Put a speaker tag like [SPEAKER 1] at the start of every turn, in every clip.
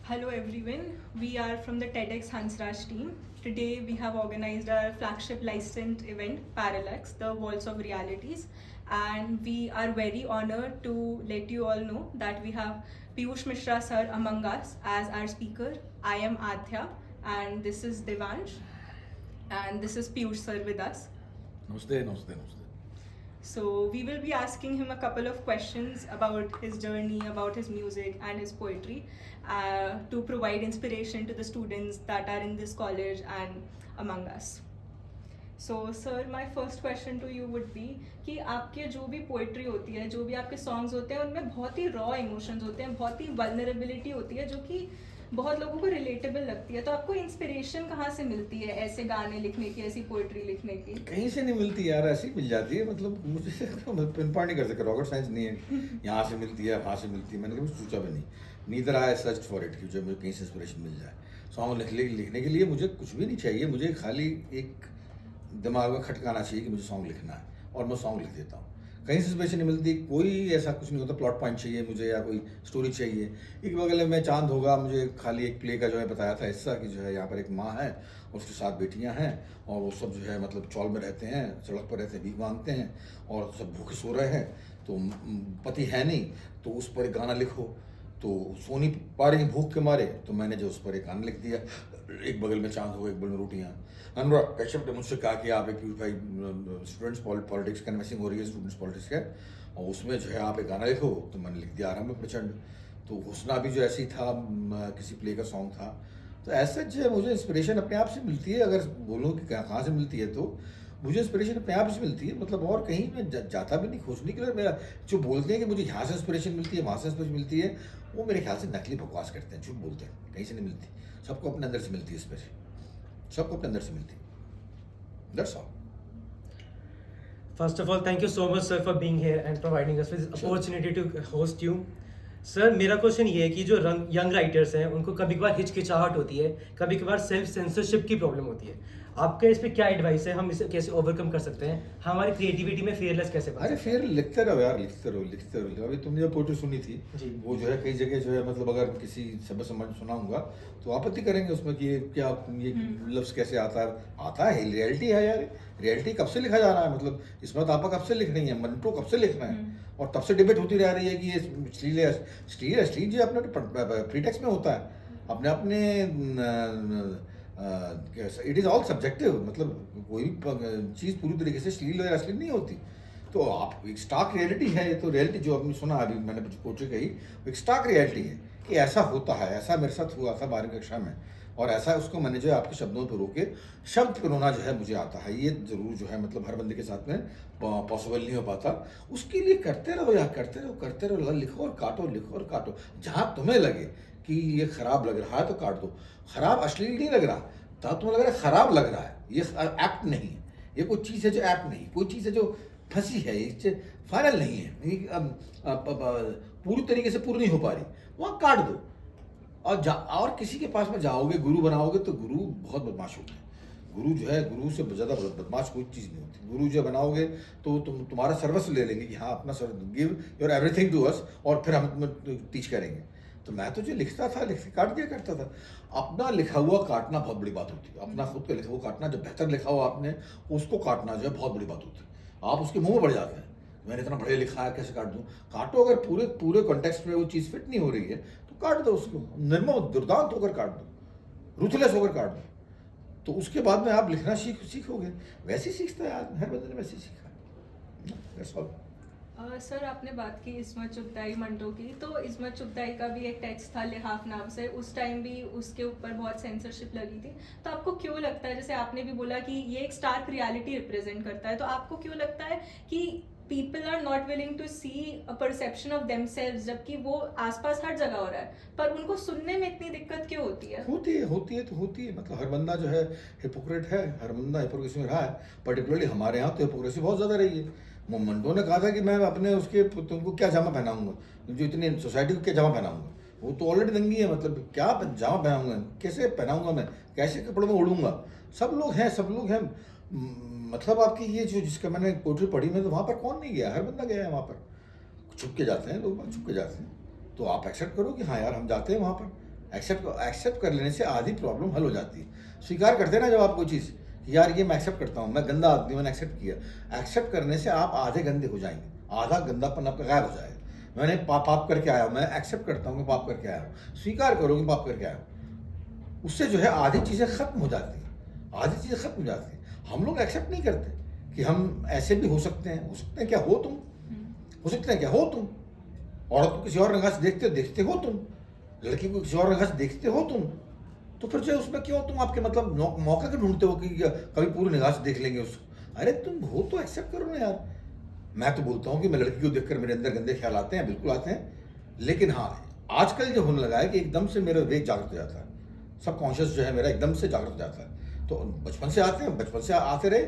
[SPEAKER 1] Hello everyone, we are from the TEDx Hansraj team. Today we have organized our flagship licensed event, Parallax, the Walls of Realities. And we are very honored to let you all know that we have Piyush Mishra sir among us as our speaker. I am Adhya and this is Devansh and this is Piyush sir with us.
[SPEAKER 2] नमस्ते नमस्ते नमस्ते
[SPEAKER 1] So we will be asking him a couple of questions about his journey, about his music and his poetry, to provide inspiration to the students that are in this college and among us. So sir, my first question to you would be कि आपके जो भी poetry होती है, जो भी आपके songs होते हैं, उनमें बहुत ही रॉ इमोशंस होते हैं, बहुत ही वल्नरेबिलिटी होती है, जो कि बहुत लोगों को रिलेटेबल लगती है. तो आपको इंस्पिरेशन कहाँ से मिलती है ऐसे गाने लिखने की, ऐसी पोइट्री लिखने की?
[SPEAKER 2] कहीं से नहीं मिलती यार, ऐसी मिल जाती है. मतलब मुझे पिन पॉइंट नहीं कर सकता, रॉकेट साइंस नहीं है. यहाँ से मिलती है, वहाँ से मिलती है, मैंने कभी सोचा भी नहीं. Neither I search for it कि जो मुझे कहीं से इंस्पिरेशन मिल जाए. सॉन्ग लिखने के लिए मुझे कुछ भी नहीं चाहिए, मुझे खाली एक दिमाग में खटकाना चाहिए कि मुझे सॉन्ग लिखना है, और मैं सॉन्ग लिख देता हूँ. कहीं से इंस्पिरेशन नहीं मिलती, कोई ऐसा कुछ नहीं होता. प्लॉट पॉइंट चाहिए मुझे या कोई स्टोरी चाहिए. एक बगल में चांद होगा, मुझे खाली एक प्ले का जो है बताया था हिस्सा कि जो है यहाँ पर एक माँ है और उसके 7 बेटियाँ हैं, और वो सब जो है मतलब चौल में रहते हैं, सड़क पर रहते हैं, भीख मांगते हैं, और सब भूखे सो रहे हैं. तो पति है नहीं, तो उस पर एक गाना लिखो. तो सो नहीं पा रही भूख के मारे, तो मैंने जो उस पर एक गाना लिख दिया. एक बगल में चांद होगा, एक बगल में रोटियाँ. अनुराग कश्यप ने मुझसे कहा कि आप एक भाई स्टूडेंट्स पॉलिटिक्स कन्वेंसिंग हो रही है स्टूडेंट्स पॉलिटिक्स का, और उसमें जो है आप एक गाना लिखो. तो मैंने लिख दिया आराम में प्रचंड. तो हुस्ना भी जो ऐसे ही था, किसी प्ले का सॉन्ग था. तो ऐसा जो है मुझे इंस्पिरेशन अपने आप से मिलती है. अगर बोलूँ कि कहाँ से मिलती है, तो मुझे इंस्पिरेशन अपने आप से मिलती है. मतलब और कहीं मैं जाता भी नहीं खोजने के लिए. मेरा जो बोलते हैं कि मुझे यहाँ से इंस्पिरेशन मिलती है, वहाँ से इंस्पिरेशन मिलती है, वो मेरे ख्याल से नकली बकवास करते हैं, झूठ बोलते हैं. कहीं से नहीं मिलती. सबको अपने अंदर से मिलती है इंस्पिरेशन, सबको अपने अंदर से मिलती है. That's all.
[SPEAKER 3] First of all, thank you so much, sir, for being here and providing us with this opportunity to host you. Sir मेरा क्वेश्चन ये है कि जो यंग राइटर्स हैं उनको कभी कभार हिचकिचाहट होती है, कभी कभार सेल्फ सेंसरशिप की प्रॉब्लम होती है. आपका इस पे क्या एडवाइस है, हम इसे कैसे ओवरकम कर सकते हैं, हमारी क्रिएटिविटी में फेयरलेस कैसे बन
[SPEAKER 2] अरे
[SPEAKER 3] सकते हैं?
[SPEAKER 2] फिर लिखते रहो यार, लिखते रहो लिखते रहो. अभी तुमने जो पोइट्री सुनी थी
[SPEAKER 3] जी.
[SPEAKER 2] वो जो है कई जगह जो है मतलब अगर किसी शब्द समझ सुनाऊंगा तो आपत्ति करेंगे उसमें कि ये क्या, ये लफ्ज़ कैसे आता है. रियलिटी है यार. रियलिटी कब से लिखा जा रहा है. मतलब इसमें आपा कब से लिख रही है, मंटो कब से लिख रहे हैं, और तब से डिबेट होती रह रही है कि ये स्टील है. स्टील जो अपने प्रीटेक्स्ट में होता है, अपने अपने इट इज़ ऑल सब्जेक्टिव. मतलब कोई भी चीज़ पूरी तरीके से श्लील या अश्लील नहीं होती. तो आप एक स्टार्क रियलिटी है ये. तो रियलिटी जो आपने सुना अभी मैंने पोइट्री कही, वो एक स्टार्क रियलिटी है कि ऐसा होता है. ऐसा मेरे साथ हुआ था 12वीं कक्षा में, और ऐसा उसको मैंने जो है आपके शब्दों पर रोके शब्द पिरोना जो है मुझे आता है. ये ज़रूर जो है मतलब हर बंदे के साथ में पॉसिबल नहीं हो पाता. उसके लिए करते रहो यार, करते रहो करते रहो. लिखो और काटो, लिखो और काटो. जहाँ तुम्हें लगे कि ये खराब लग रहा है तो काट दो. खराब अश्लील नहीं लग रहा, तब तुम्हें लग रहा है खराब लग रहा है, ये एक्ट नहीं है. ये कोई चीज़ है जो ऐप नहीं, कोई चीज़ है जो फंसी है, ये फाइनल नहीं है, पूरी तरीके से पूरी नहीं हो पा रही, वहाँ काट दो. और किसी के पास में जाओगे, गुरु बनाओगे, तो गुरु बहुत बदमाश होते हैं. गुरु जो है, गुरु से ज़्यादा बदमाश कोई चीज़ नहीं होती. गुरु जो बनाओगे तो तुम्हारा सर्वस्व ले लेंगे कि हाँ अपना give your everything to us, और फिर हम तुम्हें टीच करेंगे. तो मैं तो जो लिखता था, लिख के काट दिया करता था. अपना लिखा हुआ काटना बहुत बड़ी बात होती है. अपना खुद का लिखा हुआ काटना, जब बेहतर लिखा हुआ आपने, उसको काटना जो है बहुत बड़ी बात होती है. आप उसके मुंह में पड़ जाते हैं, मैंने इतना बढ़िया लिखा है कैसे काट दूं. काटो, अगर पूरे पूरे कॉन्टेक्स्ट में वो चीज़ फिट नहीं हो रही है तो काट दो उसको. निर्मम दुर्दांत होकर काट दो, रूथलेस होकर काट दो. तो उसके बाद में आप लिखना सीखोगे. वैसे ही सीखता है आदमी, हर बंदे ने वैसे ही सीखा है. That's all.
[SPEAKER 1] सर आपने बात की इस्मत चुगताई मंटो की, तो इस्मत चुगताई का भी एक टेक्स्ट था लिहाफ नाम से, उस टाइम भी उसके ऊपर बहुत सेंसरशिप लगी थी. तो आपको क्यों लगता है, जैसे आपने भी बोला कि ये एक स्टार्क रियलिटी रिप्रेजेंट करता है, तो आपको क्यों लगता है कि people are not willing to see a perception of themselves, जबकि वो आसपास हर जगह हो रहा है, पर उनको सुनने में इतनी दिक्कत क्यों होती है?
[SPEAKER 2] होती है तो होती है. मतलब हर बंदा जो है हिपोक्रेट है, हर बंदा हिपोक्रेसी में रहा है. पर्टिकुलरली हमारे यहाँ तो हिपोक्रेसी बहुत ज़्यादा रही है. मंटो ने कहा था कि मैं अपने उसके तुमको क्या जामा पहनाऊंगा, जो इतनी सोसाइटी को क्या जामा पहनाऊंगा. वो तो ऑलरेडी दंगी है. मतलब क्या जामा पहनाऊंगा, कैसे पहनाऊंगा, मैं कैसे कपड़ों में उड़ूंगा. सब लोग हैं, सब लोग हैं. मतलब आपकी ये जो जिसका मैंने पोइट्री पढ़ी, मैं तो वहाँ पर कौन नहीं गया, हर बंदा गया है वहाँ पर. छुप के जाते हैं लोग, छुप के जाते हैं. तो आप एक्सेप्ट करो कि हाँ यार हम जाते हैं वहाँ पर. एक्सेप्ट कर लेने से आधी प्रॉब्लम हल हो जाती है। स्वीकार करते हैं ना जब आप कोई चीज़, यार ये मैं एक्सेप्ट करता हूँ, मैं गंदा आदमी, मैंने एक्सेप्ट किया। एक्सेप्ट करने से आप आधे गंदे हो जाएंगे, आधा गंदापन आपका गायब हो जाएगा। मैंने पाप करके आया हूँ, मैं एक्सेप्ट करता हूँ कि पाप करके आया हूँ, स्वीकार करो कि पाप करके आया हूँ। उससे जो है आधी चीज़ें खत्म हो जाती हैं, आधी चीज़ें खत्म हो जाती हैं। हम लोग एक्सेप्ट नहीं करते कि हम ऐसे भी हो सकते हैं क्या हो तुम, हो सकते हैं क्या हो तुम, औरत को किसी और निगाह से देखते हो तुम, लड़की को किसी और निगाह से देखते हो तुम, तो फिर जो उसमें क्यों तुम आपके मतलब मौका क्यों ढूंढते हो कि कभी पूरी निगाह से देख लेंगे उसको। अरे तुम हो तो एक्सेप्ट करो ना यार। मैं तो बोलता हूँ कि मैं लड़की को देखकर मेरे अंदर गंदे ख्याल आते हैं, बिल्कुल आते हैं, लेकिन हाँ आजकल जो होने लगा है कि एकदम से मेरा विवेक जागृत हो जाता है, सब कॉन्शियस जो है मेरा एकदम से जागृत हो जाता है। तो बचपन से आते हैं, बचपन से आते रहे,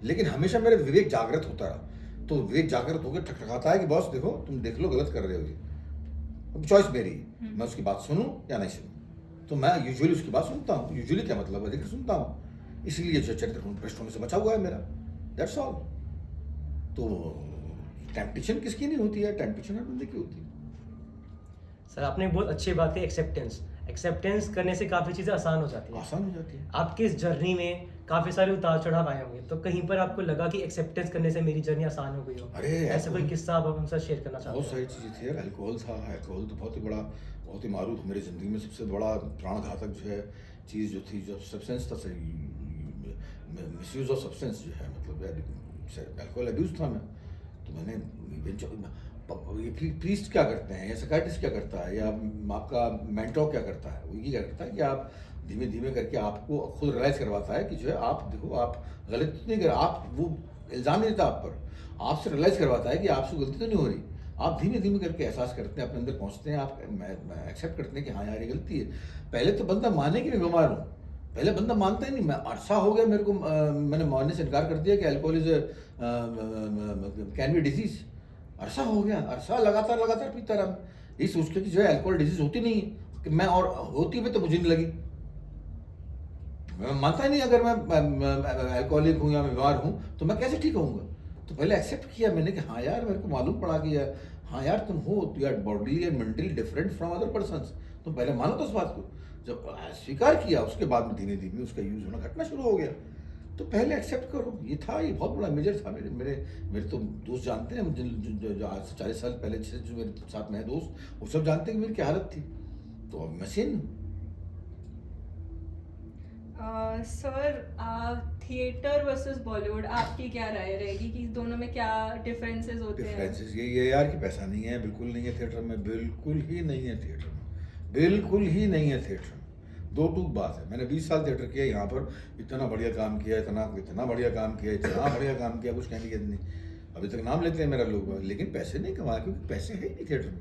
[SPEAKER 2] लेकिन हमेशा मेरा विवेक जागृत होता रहा। तो विवेक जागृत होकर ठकठकाता है कि बॉस देखो तुम देख लो गलत कर रहे हो, ये चॉइस मेरी है, मैं उसकी बात सुनूं या नहीं सुनूं। तो मैं यूजुअली उसकी बात सुनता हूँ, यूजुअली क्या मतलब अधिक सुनता हूँ, इसलिए जो चरित्र भ्रष्ट होने से बचा हुआ है मेरा, दैट्स ऑल। तो टेम्पटेशन किसकी नहीं होती है, टेम्पटेशन हर बंदे की होती है।
[SPEAKER 3] सर आपने बहुत अच्छी बात की, एक्सेप्टेंस करने से काफ़ी चीज़ें आसान हो जाती हैं।
[SPEAKER 2] आसान हो जाती है।
[SPEAKER 3] आपकी इस जर्नी में काफ़ी सारे उतार चढ़ाव आए होंगे, तो कहीं पर आपको लगा कि एक्सेप्टेंस करने से मेरी जर्नी आसान हो गई हो?
[SPEAKER 2] अरे
[SPEAKER 3] ऐसा कोई किस्सा आप हमसे शेयर करना चाहते
[SPEAKER 2] बहुत सारी चीज़ें थी यार। अल्कोहल था, अल्कोहल तो बहुत ही बड़ा, बहुत ही मारूफ मेरी ज़िंदगी में सबसे बड़ा प्राणघातक जो है चीज़ जो थी, जो सब्सटेंस था, मिसयूज ऑफ सब्सटेंस जो है, मतलब अल्कोहल अब्यूज़ था मैं। तो मैंने ये प्रीस्ट क्या करते हैं या साइकियाट्रिस्ट क्या करता है या आपका मेंटोर क्या करता है, वो ये क्या करता है कि आप धीमे धीमे करके आपको खुद रियलाइज़ करवाता है कि जो है आप देखो आप गलती तो नहीं कर, आप वो इल्ज़ाम नहीं देता आप पर, आपसे रियलाइज़ करवाता है कि आपसे गलती तो नहीं हो रही। आप धीमे धीमे करके एहसास करते हैं, अपने अंदर पहुंचते हैं, आप एक्सेप्ट करते हैं कि हाँ यार ये गलती है। पहले तो बंदा माने कि मैं बीमार हूँ, पहले बंदा मानता ही नहीं। मैं अरसा हो गया मेरे को, मैंने मानने से इनकार कर दिया कि alcohol is can be disease. अरसा हो गया, अरसा लगातार लगातार पीता रहा, ये सोच के कि जो है अल्कोहल डिजीज होती नहीं है, कि मैं और होती भी तो मुझे नहीं लगी। मैं मानता ही नहीं अगर मैं अल्कोहलिक हूँ या मैं बीमार हूँ तो मैं कैसे ठीक होऊंगा। तो पहले एक्सेप्ट किया मैंने कि हाँ यार मेरे को मालूम पड़ा कि हाँ यार तुम हो, you are bodily and mentally different from other persons. तुम पहले मानो तो उस बात को, जब स्वीकार किया उसके बाद में धीमे धीमे उसका यूज होना घटना शुरू हो गया। तो पहले एक्सेप्ट करो, ये था, ये बहुत बड़ा मेजर था। मेरे मेरे मेरे तो दोस्त जानते हैं, जो आज से 40 साल पहले से जो मेरे साथ में है दोस्त, वो सब जानते हैं कि मेरी क्या हालत थी। तो अब मैं सेम हूँ।
[SPEAKER 1] सर थिएटर वर्सेस बॉलीवुड आपकी क्या राय रहेगी कि दोनों में क्या डिफरेंसेस होते हैं?
[SPEAKER 2] डिफरेंसेस ये यार कि पैसा नहीं है, बिल्कुल नहीं है थिएटर में, बिल्कुल ही नहीं है थिएटर में, बिल्कुल ही नहीं है थिएटर में। दो टूक बात है। मैंने 20 साल थिएटर किया, यहाँ पर इतना बढ़िया काम किया, इतना बढ़िया काम किया, इतना बढ़िया काम किया, कुछ कहने की नहीं। अभी तक नाम लेते हैं मेरा लोग, लेकिन पैसे नहीं कमाए क्योंकि पैसे है ही नहीं थिएटर में।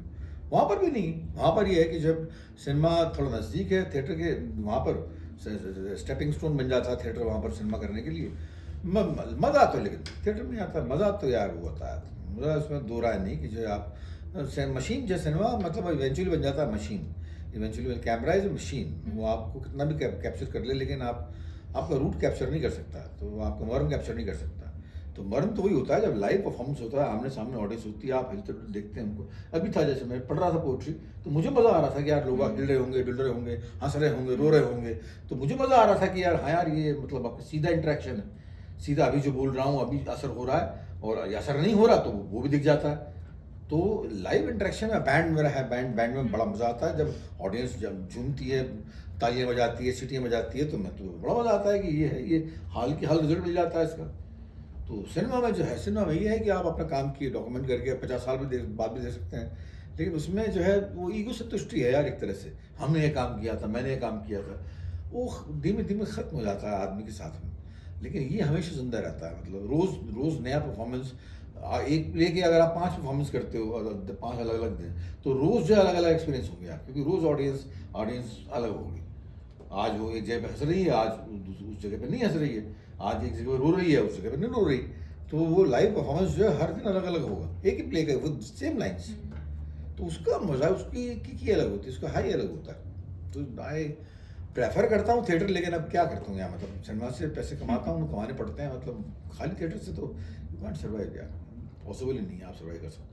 [SPEAKER 2] वहाँ पर भी नहीं, वहाँ पर ये है कि जब सिनेमा थोड़ा नज़दीक है थिएटर के, वहाँ पर स्टेपिंग स्टोन बन जाता है थिएटर वहाँ पर सिनेमा करने के लिए। मज़ा आता है, लेकिन थिएटर में आता है मज़ा तो यार वो होता है मज़ा, उसमें दो राय नहीं कि जो आप मशीन जो सिनेमा मतलब इवेंचुअली बन जाता है machine, eventually camera is machine. वो आपको कितना भी कैप्चर कर ले, लेकिन आपका रूट कैप्चर नहीं कर सकता, तो आपका मर्म कैप्चर नहीं कर सकता। तो मर्म तो वही होता है जब लाइव परफॉर्मेंस होता है, आमने सामने ऑडियंस होती है, आप हिलते देखते हैं उनको। अभी था जैसे मैं पढ़ रहा था पोइट्री, तो मुझे मज़ा आ रहा था कि यार लोग हिल रहे होंगे, डुल रहे होंगे, हंस रहे होंगे, रो रहे होंगे, तो मुझे मज़ा आ रहा था कि यार हाँ यार ये मतलब आपका सीधा इंटरेक्शन है, सीधा अभी जो बोल रहा हूँ अभी असर हो रहा है, और असर नहीं हो रहा तो वो भी दिख जाता है। तो लाइव इंटरेक्शन में बैंड मेरा है, बैंड में बड़ा मज़ा आता है जब ऑडियंस जब झूमती है, तालियां बजाती है, सीटियां बजाती है, तो मैं तो बड़ा मज़ा आता है कि ये है, ये हाल की हाल रिजल्ट मिल जाता है इसका। तो सिनेमा में जो है, सिनेमा में ये है कि आप अपना काम किए डॉक्यूमेंट करके 50 साल बाद भी दे सकते हैं, लेकिन उसमें जो है वो ईगो संतुष्टि है यार एक तरह से, हमने ये काम किया था, मैंने ये काम किया था, वो धीमे धीमे ख़त्म हो जाता है आदमी के साथ में। लेकिन ये हमेशा जिंदा रहता है, मतलब रोज़ नया परफॉर्मेंस। एक लेके अगर आप 5 परफॉर्मेंस करते हो, 5 अलग अलग दिन, तो रोज़ जो अलग अलग एक्सपीरियंस होंगे आप, क्योंकि रोज़ ऑडियंस अलग होगी। आज वो एक जगह पे हंस रही है, आज उस जगह पे नहीं हंस रही है, आज एक जगह रो रही है, उस जगह पे नहीं रो रही। तो वो लाइव परफॉर्मेंस जो है हर दिन अलग अलग होगा, एक ही प्ले का विद सेम लाइन्स, तो उसका मज़ा, उसकी की अलग होती है, उसका हाई अलग होता है। तो आई प्रेफर करता हूँ थिएटर, लेकिन अब क्या करता हूँ यार, मतलब सिनेमा से पैसे कमाता हूँ, कमाने पड़ते हैं, मतलब खाली थिएटर से तो यू कांट सर्वाइव यार, पॉसिबल ही नहीं है आप सर्वाइव कर सकते।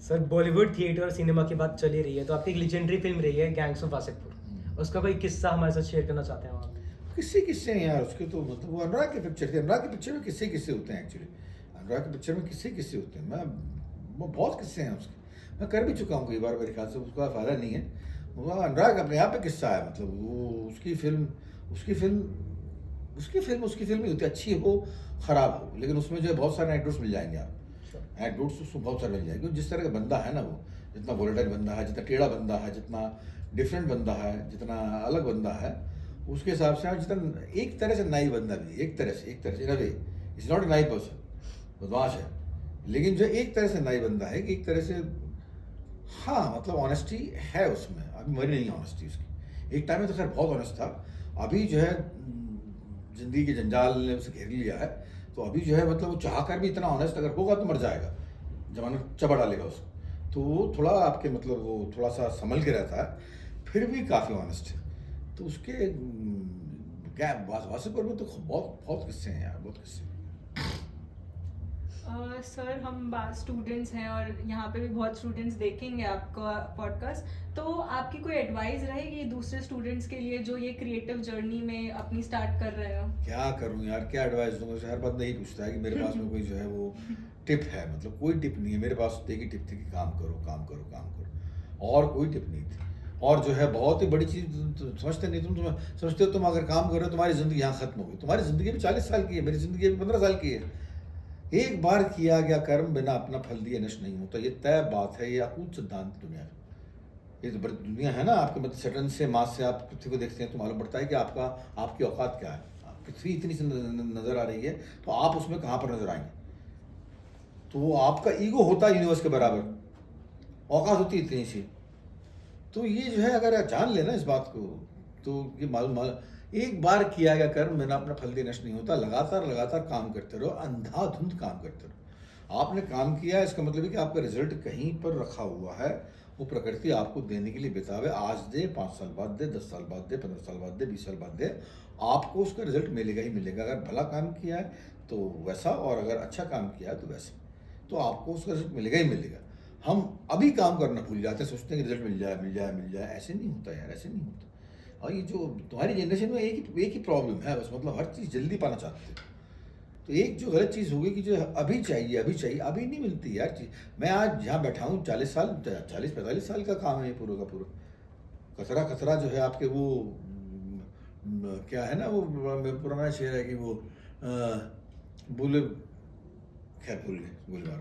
[SPEAKER 3] सर बॉलीवुड थिएटर और सिनेमा की बात चली रही है, तो आपकी एक लेजेंडरी फिल्म रही है गैंग्स ऑफ वासेपुर, उसका कोई किस्सा हमारे साथ शेयर करना चाहते हैं आप?
[SPEAKER 2] किस्से किस्से हैं यार उसके, तो मतलब वो अनुराग की पिक्चर थी, अनुराग की पिक्चर में किस्से किस्से होते हैं एक्चुअली, अनुराग की पिक्चर में किस्से किस्से होते हैं, वो बहुत किस्से हैं उसके, मैं कर भी चुका हूँ कई बार, मेरे ख्याल से उसका फ़ायदा नहीं है, वो अनुराग अपने आप पे किस्सा है, मतलब वो उसकी फिल्म उसकी फिल्म ही होती है, अच्छी हो ख़राब हो, लेकिन उसमें जो है बहुत सारे एनेक्डोट्स मिल जाएंगे आप, एनेक्डोट्स उसको बहुत सारे मिल जाएंगे, जिस तरह का बंदा है ना वो, जितना वोलेटाइल बंदा है, जितना टेढ़ा बंदा है, जितना डिफरेंट बंदा है, जितना अलग बंदा है, उसके हिसाब से आप जितना एक तरह से नाई बंदा भी है, एक तरह से इन अ वे इज नॉट ए नाई पर्सन, बदमाश है, लेकिन जो एक तरह से नाई बंदा है कि एक तरह से, हाँ मतलब ऑनेस्टी है उसमें, अभी मरी नहीं ऑनेस्टी उसकी, एक टाइम में तो खैर बहुत ऑनेस्ट था, अभी जो है जिंदगी के जंजाल ने उसे घेर लिया है, तो अभी जो है मतलब वो चाह कर भी इतना ऑनेस्ट अगर होगा तो मर जाएगा, जमाना चबा डालेगा उसको, तो वो थोड़ा आपके मतलब वो थोड़ा सा संभल के रहता है, फिर भी काफ़ी ऑनेस्ट है, तो उसके गैप वासेपुर में तो बहुत बहुत किस्से हैं यार, बहुत किस्से।
[SPEAKER 1] सर हम स्टूडेंट्स हैं और यहाँ पे भी बहुत स्टूडेंट्स देखेंगे आपका पॉडकास्ट, तो आपकी कोई एडवाइस रहेगी दूसरे स्टूडेंट्स के लिए जो ये क्रिएटिव जर्नी में अपनी स्टार्ट कर रहे हो?
[SPEAKER 2] क्या करूँ यार, क्या एडवाइस दूँ, मुझे हर बात नहीं पूछता है कि मेरे पास में कोई जो है वो टिप है, मतलब कोई टिप नहीं है मेरे पास, एक ही टिप थी कि काम करो काम करो काम करो, और कोई टिप नहीं थी, और जो है बहुत ही बड़ी चीज़ समझते नहीं, तुम समझते हो तुम अगर काम कर रहे हो तुम्हारी ज़िंदगी यहाँ ख़त्म होगी, तुम्हारी ज़िंदगी भी 40 साल की है, मेरी ज़िंदगी भी 15 साल की है, एक बार किया गया कर्म बिना अपना फल दिए नष्ट नहीं होता, ये तय बात है, ये अकूत सिद्धांत दुनिया का, ये तो बड़ी दुनिया है ना, आपके मतलब सटन से मास से आप पृथ्वी को देखते हैं तो मालूम पड़ता है कि आपकी औकात क्या है, पृथ्वी इतनी सी नज़र आ रही है, तो आप उसमें कहाँ पर नजर आएंगे, तो आपका ईगो होता है यूनिवर्स के बराबर, औकात होती है इतनी सी, तो ये जो है अगर आप जान लेना इस बात को, तो ये मालूम एक बार किया गया कर्म बिना अपना फल दिए नष्ट नहीं होता, लगातार लगातार काम करते रहो, अंधाधुंध काम करते रहो, आपने काम किया इसका मतलब है कि आपका रिजल्ट कहीं पर रखा हुआ है, वो प्रकृति आपको देने के लिए बेताब है, आज दे, 5 साल बाद दे, 10 साल बाद दे, 15 साल बाद दे, 20 साल बाद दे, आपको उसका रिजल्ट मिलेगा ही मिलेगा, अगर भला काम किया है तो वैसा, और अगर अच्छा काम किया है तो वैसा, तो आपको उसका रिजल्ट मिलेगा ही मिलेगा। हम अभी काम करना भूल जाते हैं, सोचते हैं कि रिजल्ट मिल जाए मिल जाए मिल जाए, ऐसे नहीं होता यार, ऐसे नहीं होता, और ये जो तुम्हारी जनरेशन में एक ही प्रॉब्लम है बस, मतलब हर चीज़ जल्दी पाना चाहते हो, तो एक जो गलत चीज़ होगी कि जो अभी चाहिए अभी नहीं मिलती यार चीज़, मैं आज जहाँ बैठा हूँ 40-45 साल का काम है ये पूरा का पूरा, कचरा कचरा जो है आपके वो क्या है ना वो पुराना शेर है कि वो बोले, खैर भूल गए, गुलजार।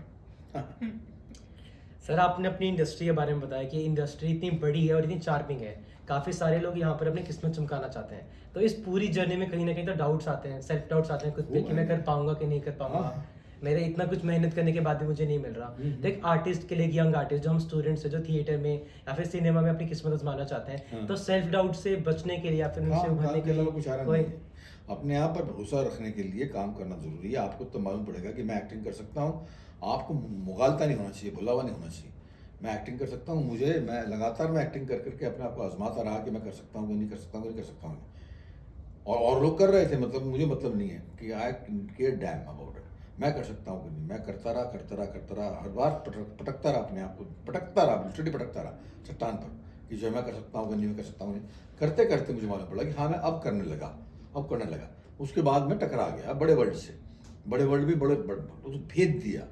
[SPEAKER 3] सर आपने अपनी इंडस्ट्री के बारे में बताया कि इंडस्ट्री इतनी बड़ी है और इतनी चार्मिंग है, काफ़ी सारे लोग यहाँ पर अपनी किस्मत चमकाना चाहते हैं, तो इस पूरी जर्नी में कहीं ना कहीं तो डाउट्स आते हैं, सेल्फ डाउट्स आते हैं खुद पे कि मैं कर पाऊंगा कि नहीं कर पाऊंगा,
[SPEAKER 2] हाँ।
[SPEAKER 3] मेरे इतना कुछ मेहनत करने के बाद भी मुझे नहीं मिल रहा, तो एक आर्टिस्ट के लिए, यंग आर्टिस्ट जो हम स्टूडेंट्स हैं जो थिएटर में या फिर सिनेमा में अपनी किस्मत आजमाना चाहते हैं,
[SPEAKER 2] हाँ।
[SPEAKER 3] तो सेल्फ डाउट से बचने के लिए या फिर उनसे उभरने के लिए
[SPEAKER 2] कुछ आ रहा
[SPEAKER 3] कोई
[SPEAKER 2] नहीं है, अपने आप पर भरोसा रखने के लिए काम करना जरूरी है, आपको तो मालूम पड़ेगा कि मैं एक्टिंग कर सकता हूँ, आपको मुगालता नहीं होना चाहिए, भुलावा नहीं होना चाहिए, मैं एक्टिंग कर सकता हूँ, मैं लगातार एक्टिंग कर करके अपने आप को आजमाता रहा कि मैं कर सकता हूँ, नहीं कर सकता हूँ, नहीं कर सकता हूँ, और लोग कर रहे थे, मतलब मुझे मतलब नहीं है कि आई केयर डैम अबाउट इट, मैं कर सकता हूँ कि नहीं, मैं करता रहा, हर बार पटकता रहा अपने आप को, लिटरली पटकता रहा चट्टान पर कि जो मैं कर सकता हूँ कि नहीं, मैं कर सकता हूँ नहीं, करते करते मुझे मालूम पड़ा कि हाँ मैं अब करने लगा, उसके बाद मैं टकरा गया बड़े वर्ल्ड से, बड़े वर्ल्ड भी बड़े भेद दिया,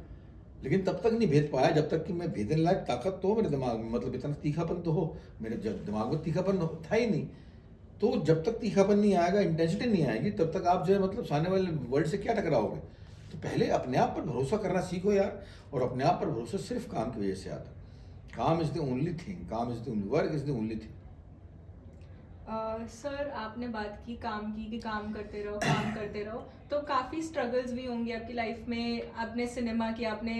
[SPEAKER 2] लेकिन तब तक नहीं भेद पाया जब तक कि मैं भेदने लायक ताकत तो हो मेरे दिमाग में, मतलब इतना तीखापन तो हो मेरे दिमाग में, तीखापन था ही नहीं, तो जब तक तीखापन नहीं आएगा, इंटेंसिटी नहीं आएगी, तब तक आप जो है मतलब सामने वाले वर्ल्ड से क्या टकराओगे, तो पहले अपने आप पर भरोसा करना सीखो यार, और अपने आप पर भरोसा सिर्फ काम की वजह से आता है, काम इज़ द ओनली थिंग, काम is the only work is the only thing.
[SPEAKER 1] Sir आपने बात की काम की कि काम करते रहो, तो काफ़ी स्ट्रगल्स भी होंगे आपकी लाइफ में, आपने सिनेमा किया, आपने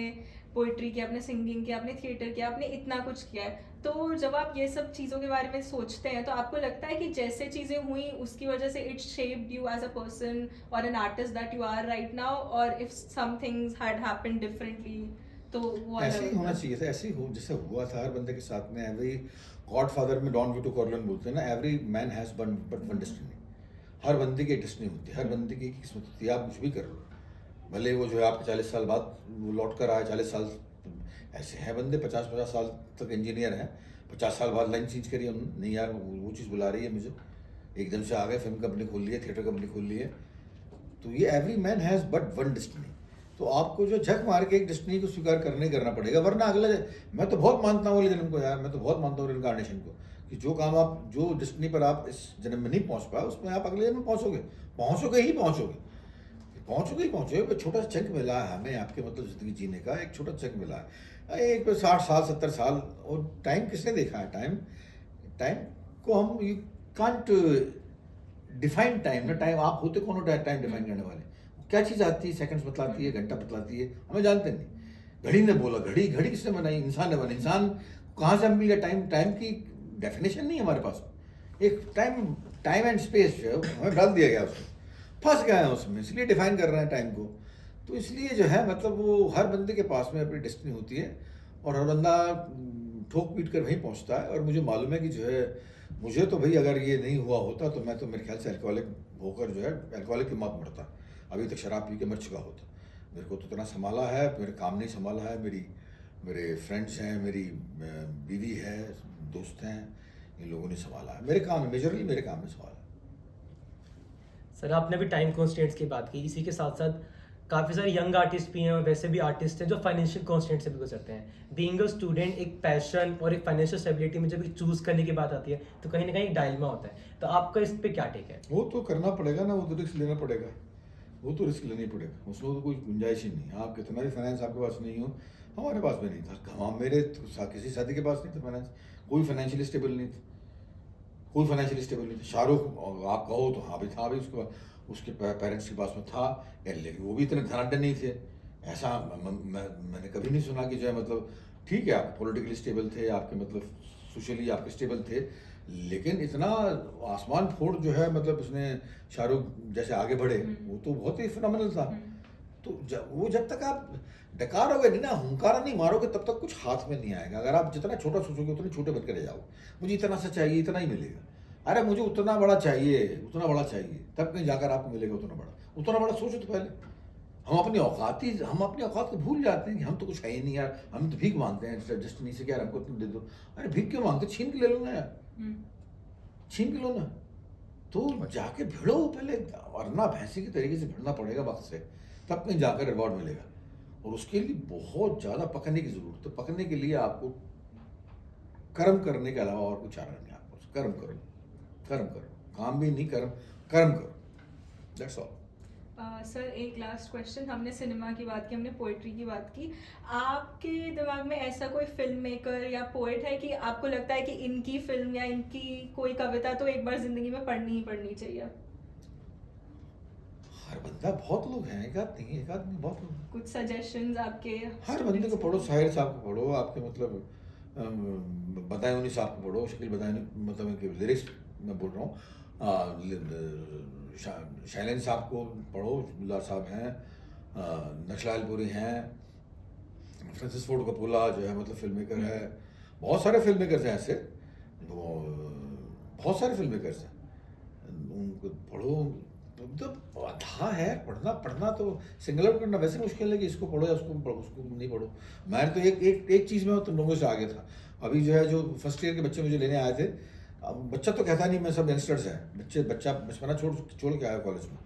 [SPEAKER 1] पोइट्री किया, आपने सिंगिंग किया, आपने थिएटर किया, आपने इतना कुछ किया है, तो जब आप ये सब चीज़ों के बारे में सोचते हैं तो आपको लगता है कि जैसे चीज़ें हुई उसकी वजह से it shaped you as a person और an artist that you are right now, और if some things had happened differently तो वो
[SPEAKER 2] ऐसे ही होना चाहिए था, ऐसे ही हो जैसे हुआ था हर बंदे के साथ में, एवरी गॉडफादर में डॉन विटो कॉर्लियन बोलते हैं ना, every man has but one destiny, हर बंदे की डेस्टिनी होती है, हर बंदे की किस्मत होती है, आप कुछ भी कर लो, भले वो जो है आपके 40 साल बाद वो लौट कर आए, 40 साल ऐसे हैं बंदे 50-50 साल तक इंजीनियर हैं, 50 साल बाद लाइन चेंज करी उन्होंने, नहीं यार वो चीज़ बुला रही है मुझे, एकदम से आ गए, फिल्म कंपनी खोल ली है, थिएटर कंपनी खोल ली है। तो ये every man has but one destiny. तो आपको जो झक मार के एक डेस्टिनी को स्वीकार करना पड़ेगा, वरना अगला, मैं तो बहुत मानता हूँ अगले जन्म को यार, मैं तो बहुत मानता हूँ इनकारनेशन को, कि जो काम आप, जो डेस्टिनी पर आप इस जन्म में नहीं पहुँच पाए, उसमें आप अगले जन्म में पहुँचोगे, पहुँचोगे ही पहुँचोगे, पहुँचोगे ही पहुँचोगे। एक छोटा सा चंक मिला है हमें आपके मतलब ज़िंदगी जीने का, एक छोटा चंक मिला है, एक 60 साल 70 साल। और टाइम किसने देखा है? टाइम, टाइम को हम, यू कांट डिफाइन टाइम ना, टाइम आप होते कौन हो टाइम डिफाइन करने वाले? क्या चीज़ आती है, सेकंड्स बतलाती है, घंटा बतलाती है, हमें जानते नहीं। घड़ी ने बोला, घड़ी, घड़ी किसने बनाई? इंसान ने बनाई। इंसान कहाँ से हम मिल गया टाइम? टाइम की डेफिनेशन नहीं है हमारे पास। एक टाइम एंड स्पेस जो है हमें डाल दिया गया, उसमें फंस गए हैं उसमें, इसलिए डिफाइन कर रहे हैं टाइम को। तो इसलिए जो है मतलब वो हर बंदे के पास में अपनी डेस्टिनी होती है, और हर बंदा ठोक पीट कर वहीं पहुंचता है। और मुझे मालूम है कि जो है, मुझे तो भाई अगर ये नहीं हुआ होता तो मैं तो मेरे ख्याल से अल्कोहलिक होकर जो है अल्कोहलिक की मौत मरता, अभी तक शराब पी के मर चुका होता। मेरे को तो इतना संभाला है, मेरे काम नहीं संभाला है, मेरे फ्रेंड्स हैं, मेरी बीवी है, दोस्त हैं, इन लोगों ने संभाला है। मेरे काम, मेजरली मेरे काम ने संभाला।
[SPEAKER 3] सर आपने भी टाइम कॉन्स्टेंट्स की बात की, इसी के साथ साथ काफ़ी सारे यंग आर्टिस्ट भी हैं और वैसे भी आर्टिस्ट हैं जो फाइनेंशियल कॉन्स्टेंट से भी गुजरते हैं। बीइंग अ स्टूडेंट, एक पैशन और एक फाइनेंशियल स्टेबिलिटी में जब चूज़ करने की बात आती है तो कहीं ना कहीं डायलेमा होता है। तो आपका इस पे क्या टेक है?
[SPEAKER 2] वो तो करना पड़ेगा ना, वो तो रिस्क लेना पड़ेगा, वो तो रिस्क लेना ही पड़ेगा, उसमें तो कोई गुंजाइश ही नहीं। आप कितना भी फाइनेंस आपके पास नहीं हो, हमारे पास भी नहीं था, हम मेरे किसी शादी के पास नहीं था फाइनेंस, कोई फाइनेंशियली स्टेबल नहीं था, कोई फाइनेंशियली स्टेबल नहीं था। शाहरुख आप कहो तो हाँ भी था, भी उसके पेरेंट्स के पास में था, लेकिन वो भी इतने धनाढ्य नहीं थे। ऐसा मैंने कभी नहीं सुना कि जो है मतलब, ठीक है आप पॉलिटिकली स्टेबल थे, आपके मतलब सोशली आपके स्टेबल थे, लेकिन इतना आसमान फोड़ जो है मतलब उसने, शाहरुख जैसे आगे बढ़े, वो तो बहुत ही फिनोमिनल था। तो जब तक आप डकारोगे नहीं ना, हुंकारा नहीं मारोगे, तब तक कुछ हाथ में नहीं आएगा। अगर आप जितना छोटा सोचोगे उतने छोटे बन कर जाओ, मुझे इतना सा चाहिए, इतना ही मिलेगा, अरे मुझे उतना बड़ा चाहिए, उतना बड़ा चाहिए, तब कहीं जाकर आपको मिलेगा उतना बड़ा। उतना बड़ा सोचो तो पहले। हम अपनी औकात को भूल जाते हैं कि हम तो कुछ है ही नहीं यार, हम तो भीख मांगते हैं डेस्टिनी से कि यार हमको तुम दे दो। अरे भीख क्यों मांगते? छीन के ले लो ना यार, छीन के लो ना। तो जाके भिड़ो पहले, वरना भैंसी की तरीके से भिड़ना पड़ेगा वक्त से, तब कहीं जाकर रिवॉर्ड मिलेगा। और उसके लिए बहुत ज़्यादा पकड़ने की ज़रूरत है। पकड़ने के लिए आपको कर्म करने के अलावा और कुछ चारा नहीं है आपको। कर्म करो, कर्म करो, काम भी नहीं, कर्म करो, दैट्स ऑल।
[SPEAKER 1] सर एक लास्ट क्वेश्चन, हमने सिनेमा की बात की, हमने पोइट्री की बात की, आपके दिमाग में ऐसा कोई फिल्म मेकर या पोएट है कि आपको लगता है कि इनकी फिल्म या इनकी कोई कविता तो एक बार जिंदगी में पढ़नी ही पढ़नी चाहिए?
[SPEAKER 2] हर बंदा, बहुत लोग हैं, एक आध नहीं, एक आध नहीं, बहुत लोग।
[SPEAKER 1] कुछ सजेशंस आपके?
[SPEAKER 2] हर बंदे को पढ़ो, शाहिर साहब को पढ़ो, आपके मतलब बदायूनी साहब को पढ़ो, शकील बदायूनी मतलब इनके लिरिक्स मैं बोल रहा हूँ, शैलेंद्र साहब को पढ़ो, बिल्ला साहब हैं, नक्शलालपुरी हैं, फ्रांसिस फोर्ड कपोला जो है मतलब फिल्म मेकर है, बहुत सारे फिल्म मेकर्स हैं ऐसे, बहुत सारे फिल्म मेकर्स हैं, उनको पढ़ो। मतलब अथा है पढ़ना तो सिंगल आउट करना वैसे मुश्किल है कि इसको पढ़ो या उसको नहीं पढ़ो। मैं तो एक चीज़ में तुम लोगों से आगे था। अभी जो है, जो फर्स्ट ईयर के बच्चे मुझे लेने आए थे, अब बच्चा तो कहता नहीं, मैं सब यंगस्टर्स हैं, बच्चा बचपना छोड़ के आया कॉलेज में,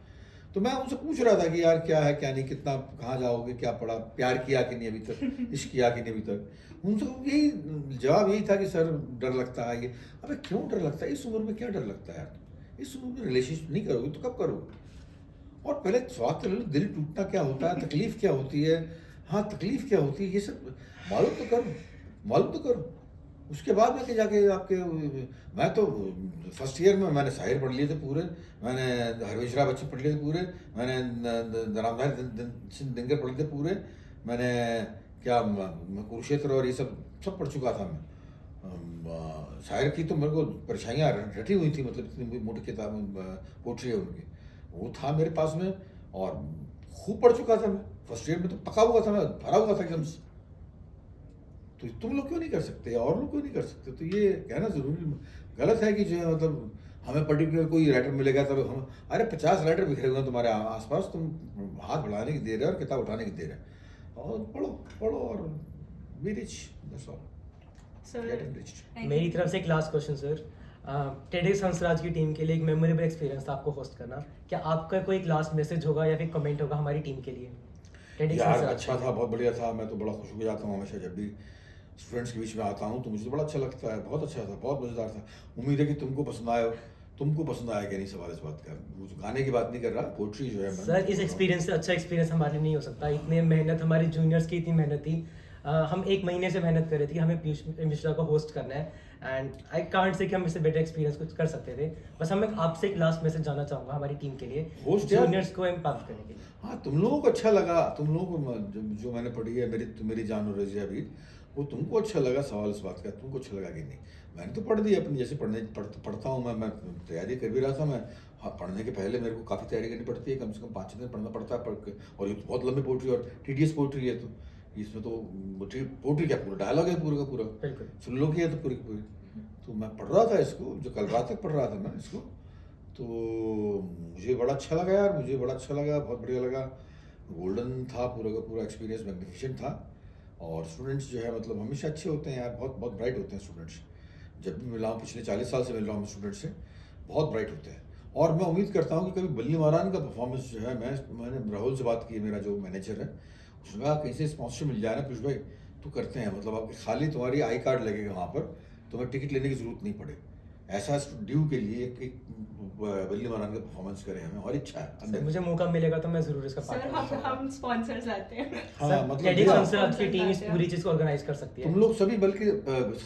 [SPEAKER 2] तो मैं उनसे पूछ रहा था कि यार क्या है क्या नहीं, कितना, कहाँ जाओगे, क्या पढ़ा, प्यार किया कि नहीं अभी तक, इश्क किया कि नहीं अभी तक। उनसे यही जवाब यही था कि सर डर लगता है ये। अबे क्यों डर लगता है? इस उम्र में क्या डर लगता है यार? इस उम्र में रिलेशनशिप नहीं करोगे तो कब करोगे? और पहले स्वास्थ्य ले लो, दिल टूटना क्या होता है, तकलीफ क्या होती है, हाँ तकलीफ क्या होती है, ये सब मालूम तो करो। उसके बाद में कि जाके आपके, मैं तो फर्स्ट ईयर में मैंने शायर पढ़ लिए थे पूरे, मैंने हरवेशरा बच्चे पढ़ लिए थे पूरे, मैंने रामधारी सिंह दिनकर पढ़ लिए थे पूरे, मैंने क्या कुरुक्षेत्र और ये सब पढ़ चुका था मैं। शायर की तो मेरे को परेशानियाँ रटी हुई थी, मतलब इतनी मोटी किताब पोट्री है उनकी, वो था मेरे पास में, और खूब पढ़ चुका था मैं। फर्स्ट ईयर में तो पका हुआ था, मैं भरा हुआ था एकदम से। तो तुम लोग क्यों नहीं कर सकते, और लोग क्यों नहीं कर सकते? तो ये कहना जरूरी गलत है कि जो है मतलब हमें पर्टिकुलर कोई राइटर मिलेगा तब हम, अरे 50 राइटर बिखरे हुए हैं तुम्हारे आसपास, तुम हाथ बढ़ाने की देर है और किताब उठाने की देर है, और पढ़ो और be rich, that's all,
[SPEAKER 1] Sir,
[SPEAKER 2] get enriched.
[SPEAKER 1] anything?
[SPEAKER 3] मेरी तरफ से एक last question sir, TEDx Hansraj की टीम के लिए एक मेमोरेबल एक्सपीरियंस था आपको होस्ट करना, क्या आपका कोई एक लास्ट मैसेज होगा या फिर कमेंट होगा हमारी टीम के लिए? TEDx
[SPEAKER 2] यार
[SPEAKER 3] हंसराज
[SPEAKER 2] अच्छा था, बहुत बढ़िया था। मैं तो बड़ा खुश हो जाता हूँ हमेशा जब भी स्टूडेंट्स के बीच में आता हूँ, तो मुझे तो बड़ा अच्छा लगता है। बहुत अच्छा था, बहुत मज़ेदार था। उम्मीद है कि तुमको पसंद आया, तुमको पसंद आया कि नहीं, सवाल इस बात का। वो जो गाने की बात नहीं कर रहा, पोइट्री जो है मैं
[SPEAKER 3] सर इस एक्सपीरियंस से अच्छा एक्सपीरियंस हमारे लिए नहीं हो सकता। इतने मेहनत, हमारे जूनियर्स की इतनी मेहनत थी। हम एक महीने से मेहनत कर रहे थे कि हमें पीयूष मिश्रा को होस्ट करना है, एंड आई कांट से कि हम इससे बेटर एक्सपीरियंस कुछ कर सकते थे। बस हम आपसे एक लास्ट मैसेज जानना चाहूँगा हमारी टीम के लिए,
[SPEAKER 2] Host यार-
[SPEAKER 3] जूनियर्स को एम्पावर करने के लिए।
[SPEAKER 2] हाँ, तुम लोगों को अच्छा लगा, तुम लोगों को जो मैंने पढ़ी है मेरी जान और रजिया भी, वो तुमको अच्छा लगा। सवाल इस बात का, तुमको अच्छा लगा कि नहीं? मैंने तो पढ़ दी अपनी, जैसे पढ़ता हूँ मैं तैयारी कर भी रहा था मैं। हाँ, पढ़ने के पहले मेरे को काफ़ी तैयारी करनी पड़ती है, कम से कम 5-6 दिन पढ़ना पड़ता है। पढ़ के, और ये तो बहुत लंबी पोइट्री और टीडीएस पोइट्री है, तो इसमें तो पोइट्री क्या, पूरा डायलॉग है पूरा का पूरा,
[SPEAKER 3] बिल्कुल।
[SPEAKER 2] सुन लो कि है तो पूरी की पूरी। तो मैं पढ़ रहा था इसको, जो कल रात तक पढ़ रहा था मैं इसको, तो मुझे बड़ा अच्छा लगा यार, मुझे बड़ा अच्छा लगा, बहुत बढ़िया लगा। गोल्डन था पूरा का पूरा एक्सपीरियंस, मैग्निफिसेंट था। और स्टूडेंट्स जो है मतलब हमेशा अच्छे होते हैं यार, बहुत बहुत ब्राइट होते हैं स्टूडेंट्स। जब भी मिला हूँ, पिछले 40 साल से मिल रहा हूँ स्टूडेंट से, बहुत ब्राइट होते हैं। और मैं उम्मीद करता हूँ कि कभी बल्ली महारान का परफॉर्मेंस जो है, मैंने राहुल से बात की है, मेरा जो मैनेजर है, उसने कहा कहीं से स्पॉन्सर मिल जाए ना पीयूष भाई तो करते हैं। मतलब आपके खाली तुम्हारी आई कार्ड लगेगा वहाँ पर, तुम्हें टिकट लेने की जरूरत नहीं पड़े। ऐसा ड्यू के लिए एक बल्ली महारान का परफॉर्मेंस करें हमें, और इच्छा है
[SPEAKER 3] सर,
[SPEAKER 2] अंदर।
[SPEAKER 3] मुझे मौका मिलेगा तो मैं जरूर इसका
[SPEAKER 1] Sir,
[SPEAKER 3] पार्ट
[SPEAKER 1] हम स्पॉन्सर्स लाते हैं।
[SPEAKER 2] हाँ, मतलब
[SPEAKER 3] टेडेक्स
[SPEAKER 2] ये-
[SPEAKER 3] हंसराज की टीम इस पूरी चीज को ऑर्गेनाइज कर सकती है।
[SPEAKER 2] तुम लोग सभी बल्कि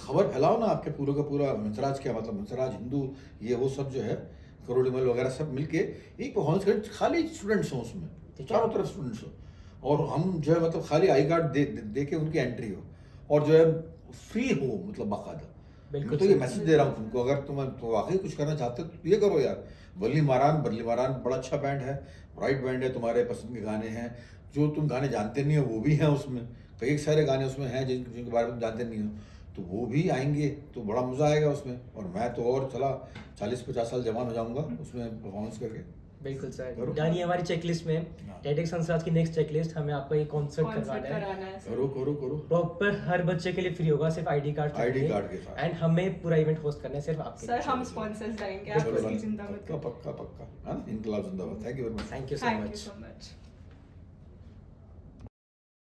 [SPEAKER 2] खबर फैलाओ ना, आपके पूरा का पूरा हंसराज, क्या मतलब हंसराज हिंदू, ये वो सब जो है, करोड़ीमल वगैरह सब मिलके एक परफॉर्मेंस करें, खाली स्टूडेंट्स हों उसमें,
[SPEAKER 3] ठीक है।
[SPEAKER 2] चारों तरफ स्टूडेंट्स हो, और हम जो है मतलब खाली आई कार्ड दे के उनकी एंट्री हो, और जो है फ्री हो, मतलब बाकायदा।
[SPEAKER 3] बिल्कुल
[SPEAKER 2] मैं तो ये
[SPEAKER 3] सर।
[SPEAKER 2] मैसेज दे रहा हूँ तुमको, अगर तुम तो वाकई कुछ करना चाहते हो तो ये करो यार। बल्ली महारान बड़ा अच्छा बैंड है, ब्राइट बैंड है, तुम्हारे पसंद के गाने हैं, जो तुम गाने जानते नहीं हो वो भी हैं उसमें, कई सारे गाने उसमें हैं जिनके बारे में तुम जानते नहीं हो, तो वो भी आएंगे, तो बड़ा मज़ा आएगा उसमें। और मैं तो और चला 40-50 साल जवान हो जाऊंगा उसमें परफॉर्मेंस करके।
[SPEAKER 3] बिल्कुल सर,
[SPEAKER 2] करो।
[SPEAKER 3] यानी हमारी चेकलिस्ट में
[SPEAKER 2] हाँ।
[SPEAKER 3] टेडेक्स हंसराज की नेक्स्ट चेकलिस्ट हमें आपको एक कॉन्सर्ट करवाना है।
[SPEAKER 1] कराना है sir।
[SPEAKER 2] करो
[SPEAKER 3] प्रॉपर हर बच्चे के लिए फ्री होगा, सिर्फ आईडी कार्ड
[SPEAKER 2] ID कार्ड के साथ।
[SPEAKER 3] एंड हमें पूरा इवेंट होस्ट करना है सिर्फ आपके
[SPEAKER 1] सर
[SPEAKER 3] लिए।
[SPEAKER 1] हम स्पॉन्सर्स लाएंगे, आप
[SPEAKER 2] चलो,
[SPEAKER 1] उसकी चिंता मत
[SPEAKER 2] पक्का
[SPEAKER 1] करो।
[SPEAKER 2] पक्का पक्का, हाँ, इनकलाब जिंदाबाद। Thank you very much.
[SPEAKER 3] Thank you so
[SPEAKER 1] thank you
[SPEAKER 3] much.
[SPEAKER 1] So much.